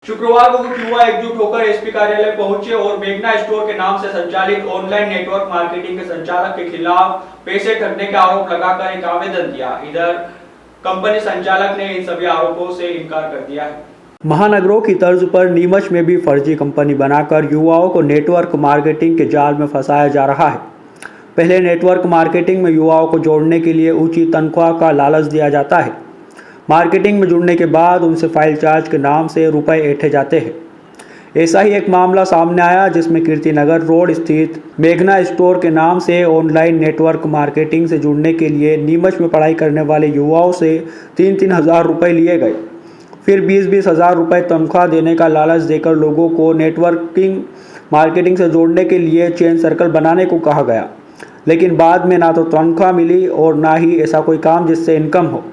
शुक्रवार को कुछ युवा एकजुट होकर एसपी कार्यालय पहुंचे और मेघना स्टोर के नाम से संचालित ऑनलाइन नेटवर्क मार्केटिंग के संचालक के खिलाफ पैसे ठगने का आरोप लगाकर एक आवेदन दिया। इधर कंपनी संचालक ने इन सभी आरोपों से इनकार कर दिया है। महानगरों की तर्ज पर नीमच में भी फर्जी कंपनी बनाकर युवाओं को नेटवर्क मार्केटिंग के जाल में फंसाया जा रहा है। पहले नेटवर्क मार्केटिंग में युवाओं को जोड़ने के लिए ऊंची तनख्वाह का लालच दिया जाता है। मार्केटिंग में जुड़ने के बाद उनसे फाइल चार्ज के नाम से रुपए ऐंठे जाते हैं। ऐसा ही एक मामला सामने आया जिसमें कीर्तिनगर रोड स्थित मेघना स्टोर के नाम से ऑनलाइन नेटवर्क मार्केटिंग से जुड़ने के लिए नीमच में पढ़ाई करने वाले युवाओं से 3-3 हज़ार रुपये लिए गए। फिर 20-20 हज़ार रुपये तनख्वाह देने का लालच देकर लोगों को नेटवर्किंग मार्केटिंग से जोड़ने के लिए चेन सर्कल बनाने को कहा गया, लेकिन बाद में ना तो तनख्वाह मिली और ना ही ऐसा कोई काम जिससे इनकम हो।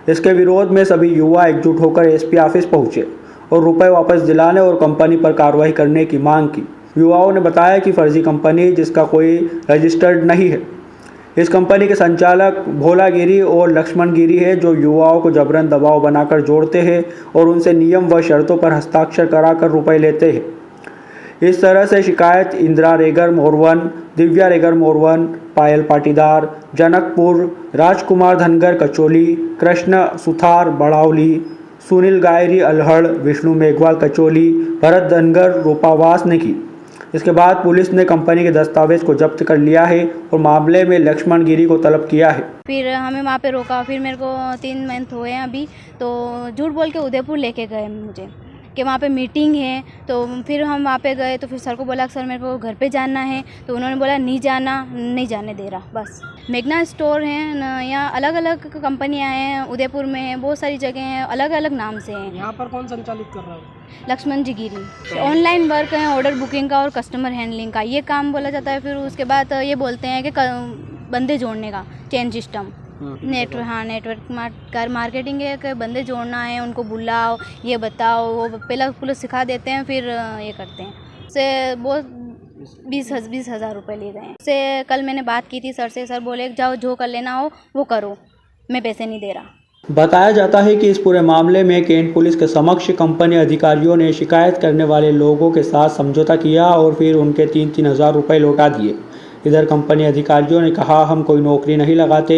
इसके विरोध में सभी युवा एकजुट होकर एसपी ऑफिस पहुंचे और रुपए वापस दिलाने और कंपनी पर कार्रवाई करने की मांग की। युवाओं ने बताया कि फर्जी कंपनी जिसका कोई रजिस्टर्ड नहीं है। इस कंपनी के संचालक भोला गिरी और लक्ष्मण गिरी है, जो युवाओं को जबरन दबाव बनाकर जोड़ते हैं और उनसे नियम व शर्तों पर हस्ताक्षर कराकर रुपए लेते हैं। इस तरह से शिकायत इंदिरा रेगर मोरवन, दिव्या रेगर मोरवन, पायल पाटीदार जनकपुर, राजकुमार धनगर कचौली, कृष्ण सुथार बड़ावली, सुनील गायरी अल्हड़, विष्णु मेघवाल कचौली, भरत धनगर रोपावास ने की। इसके बाद पुलिस ने कंपनी के दस्तावेज को जब्त कर लिया है और मामले में लक्ष्मण गिरी को तलब किया है। फिर हमें वहाँ पे रोका। फिर मेरे को 3 मंथ हुए हैं अभी, तो झूठ बोल के उदयपुर लेके गए मुझे कि वहाँ पे मीटिंग है। तो फिर हम वहाँ पे गए तो फिर सर को बोला सर मेरे को घर पे जाना है, तो उन्होंने बोला नहीं जाना, नहीं जाने दे रहा। बस मेघना स्टोर है यहाँ, अलग अलग कंपनियाँ हैं, उदयपुर में है, बहुत सारी जगह हैं, अलग अलग नाम से हैं। यहाँ पर कौन संचालित कर रहा है? लक्ष्मण जी गिरी। ऑनलाइन वर्क है, ऑर्डर बुकिंग का और कस्टमर हैंडलिंग का ये काम बोला जाता है। फिर उसके बाद ये बोलते हैं कि बंदे जोड़ने का चेन सिस्टम, नेटवर्क मार्केटिंग है कि बंदे जोड़ना है, उनको बुलाओ, ये बताओ, वो पहला पुलिस सिखा देते हैं, फिर ये करते हैं। से बहुत 20 हज़ार रुपये लिए गए से। कल मैंने बात की थी सर से, सर बोले जाओ जो कर लेना हो वो करो, मैं पैसे नहीं दे रहा। बताया जाता है कि इस पूरे मामले में कैंट पुलिस के समक्ष कंपनी अधिकारियों ने शिकायत करने वाले लोगों के साथ समझौता किया और फिर उनके 3-3 हज़ार रुपये लौटा दिए। इधर कंपनी अधिकारियों ने कहा, हम कोई नौकरी नहीं लगाते,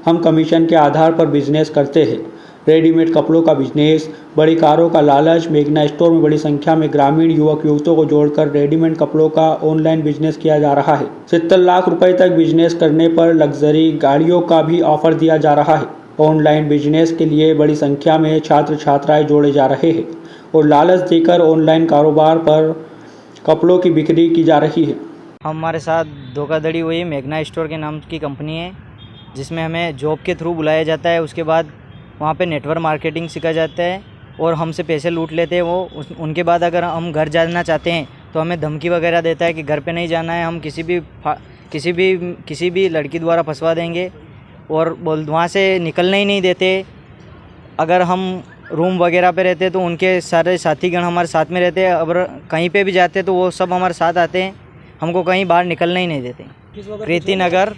हम कमीशन के आधार पर बिजनेस करते हैं। रेडीमेड कपड़ों का बिजनेस, बड़ी कारों का लालच। मेघना स्टोर में बड़ी संख्या में ग्रामीण युवक युवतियों को जोड़कर रेडीमेड कपड़ों का ऑनलाइन बिजनेस किया जा रहा है। 70 लाख रुपए तक बिजनेस करने पर लग्जरी गाड़ियों का भी ऑफर दिया जा रहा है। ऑनलाइन बिजनेस के लिए बड़ी संख्या में छात्र छात्राएं जोड़े जा रहे हैं और लालच देकर ऑनलाइन कारोबार पर कपड़ों की बिक्री की जा रही है। हमारे साथ धोखाधड़ी हुई। मेघना स्टोर के नाम की कंपनी है जिसमें हमें जॉब के थ्रू बुलाया जाता है। उसके बाद वहाँ पे नेटवर्क मार्केटिंग सीखा जाता है और हमसे पैसे लूट लेते हैं वो। उनके बाद अगर हम घर जाना चाहते हैं तो हमें धमकी वगैरह देता है कि घर पे नहीं जाना है, हम किसी भी लड़की द्वारा फंसवा देंगे और वहाँ से निकलने ही नहीं देते। अगर हम रूम वगैरह पे रहते तो उनके सारे साथीगण हमारे साथ में रहते हैं। अगर कहीं पे भी जाते तो वो सब हमारे साथ आते हैं, हमको कहीं बाहर निकलने ही नहीं देते। कीर्तिनगर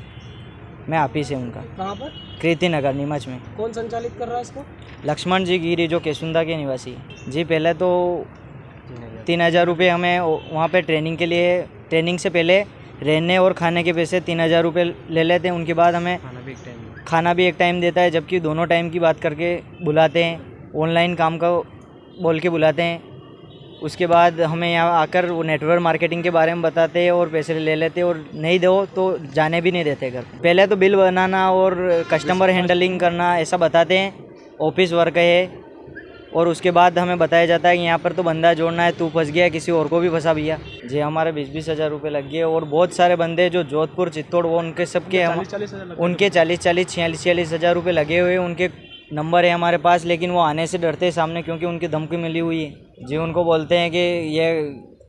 में ऑफिस है उनका। कहाँ पर? कीर्तिनगर नीमच में। कौन संचालित कर रहा है इसको? लक्ष्मण जी गिरी, जो केसुंदा के निवासी है जी। पहले तो 3 हज़ार रुपये हमें वहाँ पे ट्रेनिंग से पहले रहने और खाने के पैसे 3 हज़ार रुपये ले लेते हैं। उनके बाद हमें खाना भी एक टाइम देता है, जबकि दोनों टाइम की बात करके बुलाते हैं, ऑनलाइन काम का बोल के बुलाते हैं। उसके बाद हमें यहाँ आकर वो नेटवर्क मार्केटिंग के बारे में बताते हैं और पैसे ले लेते हैं और नहीं दो तो जाने भी नहीं देते घर। पहले तो बिल बनाना और कस्टमर हैंडलिंग करना ऐसा बताते हैं, ऑफिस वर्क है। और उसके बाद हमें बताया जाता है कि यहाँ पर तो बंदा जोड़ना है, तू फंस गया, किसी और को भी फंसा भैया जी। हमारे 20-20 हज़ार रुपये लग गए और बहुत सारे बंदे जो जोधपुर चित्तौड़ वो उनके सबके उनके 40-46 हज़ार रुपये लगे हुए। उनके नंबर है हमारे पास, लेकिन वो आने से डरते हैं सामने, क्योंकि उनकी धमकी मिली हुई है जी। उनको बोलते हैं कि ये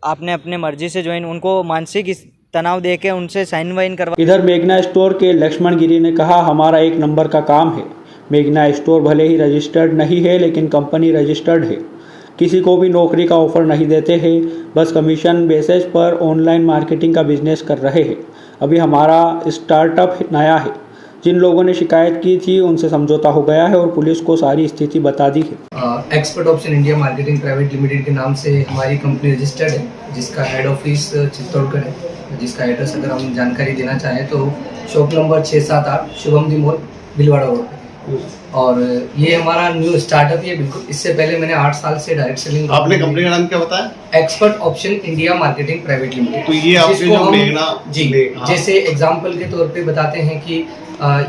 आपने अपने मर्जी से ज्वाइन, उनको मानसिक तनाव दे के उनसे साइन वाइन करवा। इधर मेघना स्टोर के लक्ष्मण गिरी ने कहा, हमारा 1 नंबर का काम है। मेघना स्टोर भले ही रजिस्टर्ड नहीं है, लेकिन कंपनी रजिस्टर्ड है। किसी को भी नौकरी का ऑफर नहीं देते हैं, बस कमीशन बेसिस पर ऑनलाइन मार्केटिंग का बिजनेस कर रहे हैं। अभी हमारा स्टार्टअप नया है, जिन लोगों ने शिकायत की थी उनसे समझौता हो गया है और पुलिस को सारी स्थिति बता दी है। Expert option India marketing private limited के नाम से हमारी कंपनी रजिस्टर्ड है, जिसका हेड ऑफिस चित्तौड़गढ़ है, जिसका एड्रेस अगर हम जानकारी देना चाहें तो शॉप नंबर 678 शुभम दी मॉल भिलवाड़ा रोड पे। और ये हमारा न्यू स्टार्टअप है बिल्कुल। इससे पहले मैंने 8 साल से डायरेक्ट सेलिंग। आपने कंपनी का नाम क्या बताया? Expert option India marketing private limited. तो ये आपके जो मेघना जी जैसे एग्जांपल के तौर पे बताते हैं कि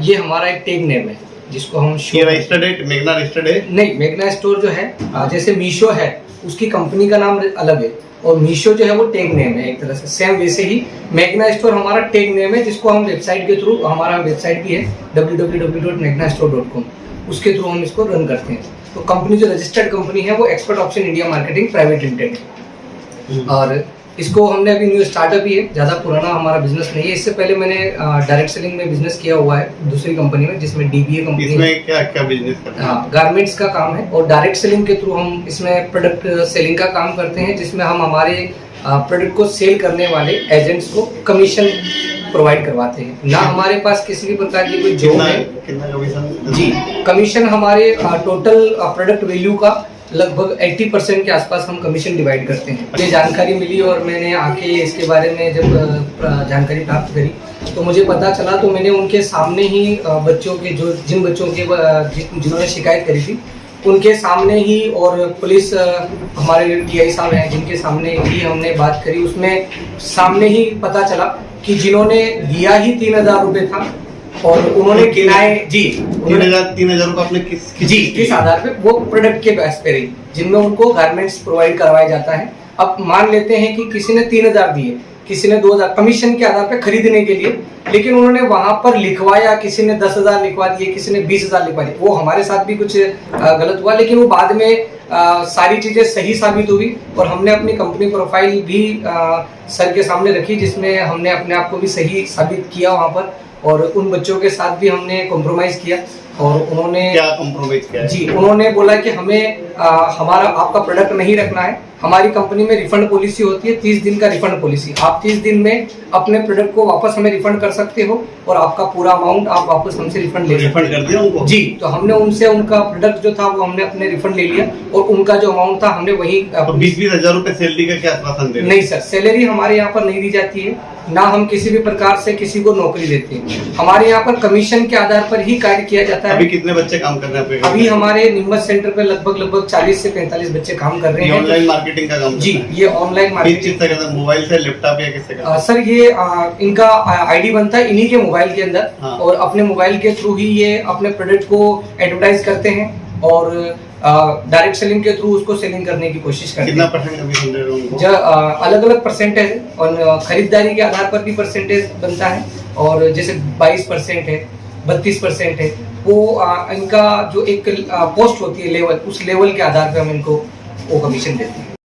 ये हमारा एक टैग नेम है जिसको हम ये रजिस्टर्ड है, मेघना रजिस्टर्ड है? नहीं, मेघना स्टोर जो है जैसे मीशो है उसकी कंपनी का नाम अलग है और मीशो जो है वो टैग नेम है एक तरह से। सेम वैसे ही मेघना स्टोर हमारा टैग नेम है जिसको हम वेबसाइट के थ्रू, हमारा वेबसाइट भी है www.megnastore.com, उसके थ्रू हम इसको रन करते हैं। तो कंपनी जो रजिस्टर्ड कंपनी है वो expert option India marketing private limited है और इसको हमने अभी न्यू स्टार्टअप ही है, ज़्यादा पुराना हमारा बिजनेस नहीं है। इससे पहले मैंने डायरेक्ट सेलिंग में बिजनेस किया हुआ है दूसरी कंपनी में जिसमें DBA कंपनी। इसमें क्या क्या बिजनेस करते हैं? हाँ, गारमेंट्स का काम है और डायरेक्ट सेलिंग के थ्रू हम इसमें प्रोडक्ट सेलिंग का काम करते हैं जिसमें हम हमारे प्रोडक्ट को सेल करने वाले एजेंट्स को कमीशन प्रोवाइड करवाते हैं। ना हमारे पास किसी भी प्रकार की कोई जॉब है। कितना कमीशन? जी, कमीशन हमारे टोटल प्रोडक्ट वैल्यू का लगभग 80% के आसपास हम कमीशन डिवाइड करते हैं। ये जानकारी मिली और मैंने आके इसके बारे में जब जानकारी प्राप्त करी तो मुझे पता चला, तो मैंने उनके सामने ही बच्चों के जिन बच्चों के जिन्होंने शिकायत करी थी उनके सामने ही और पुलिस हमारे TI साहब हैं जिनके सामने ही हमने बात करी, उसमें सामने ही पता चला कि जिन्होंने दिया ही 3,000 रुपये था और उन्होंने किराए 3,000 रुपये आपने किस आधार पे? वो प्रोडक्ट के बेस पे रही जिनमें उनको गारमेंट्स प्रोवाइड करवाया जाता है। अब मान लेते हैं कि किसी ने 3,000 दिए, किसी ने 2,000 कमीशन के आधार पे खरीदने के लिए, लेकिन उन्होंने वहां पर लिखवाया, किसी ने 10,000 लिखवा दिए, किसी ने 20,000 लिखवा दिए। वो हमारे साथ भी कुछ गलत हुआ, लेकिन वो बाद में सारी चीजें सही साबित हुई और हमने अपनी कंपनी प्रोफाइल भी सर के सामने रखी जिसमें हमने अपने आप को भी सही साबित किया वहां पर और उन बच्चों के साथ भी हमने कॉम्प्रोमाइज किया और उन्होंने क्या कॉम्प्रोमाइज किया? जी, उन्होंने बोला कि हमें हमारा आपका प्रोडक्ट नहीं रखना है। हमारी कंपनी में रिफंड पॉलिसी होती है 30 दिन का रिफंड पॉलिसी। आप 30 दिन में अपने प्रोडक्ट को वापस हमें रिफंड कर सकते हो और आपका पूरा अमाउंट आप वापस हमसे रिफंड ले सकते हो। रिफंड कर दिया उनको? जी, तो हमने उनसे उनका प्रोडक्ट जो था वो हमने अपने रिफंड ले लिया और उनका जो अमाउंट था हमने वही। 20-20 हजार रुपए सैलरी का क्या आश्वासन दे? नहीं सर, सैलरी हमारे यहाँ पर नहीं दी जाती है, ना हम किसी भी प्रकार से किसी को नौकरी देते हैं। हमारे यहाँ पर कमीशन के आधार पर ही कार्य किया जाता है। अभी कितने बच्चे काम कर रहे हैं? अभी हमारे नीमच सेंटर पे लगभग 40 से 45 बच्चे काम कर रहे हैं। ऑनलाइन मार्केटिंग का काम? जी, ये ऑनलाइन मार्केटिंग। मोबाइल से, लैपटॉप या किससे का? सर ये इनका आईडी बनता है इन्हीं के मोबाइल के अंदर। हाँ। और अपने मोबाइल के थ्रू ही ये अपने प्रोडक्ट को एडवर्टाइज करते हैं और डायरेक्ट सेलिंग के थ्रू उसको सेलिंग करने की कोशिश करते हैं। कितना परसेंट कमीशन दे रहे हो उनको? अलग अलग परसेंटेज और खरीदारी के आधार पर भी परसेंटेज बनता है और जैसे 22% है, 32% है, वो इनका जो एक पोस्ट होती है लेवल, उस लेवल के आधार पर हम इनको वो कमीशन देते हैं।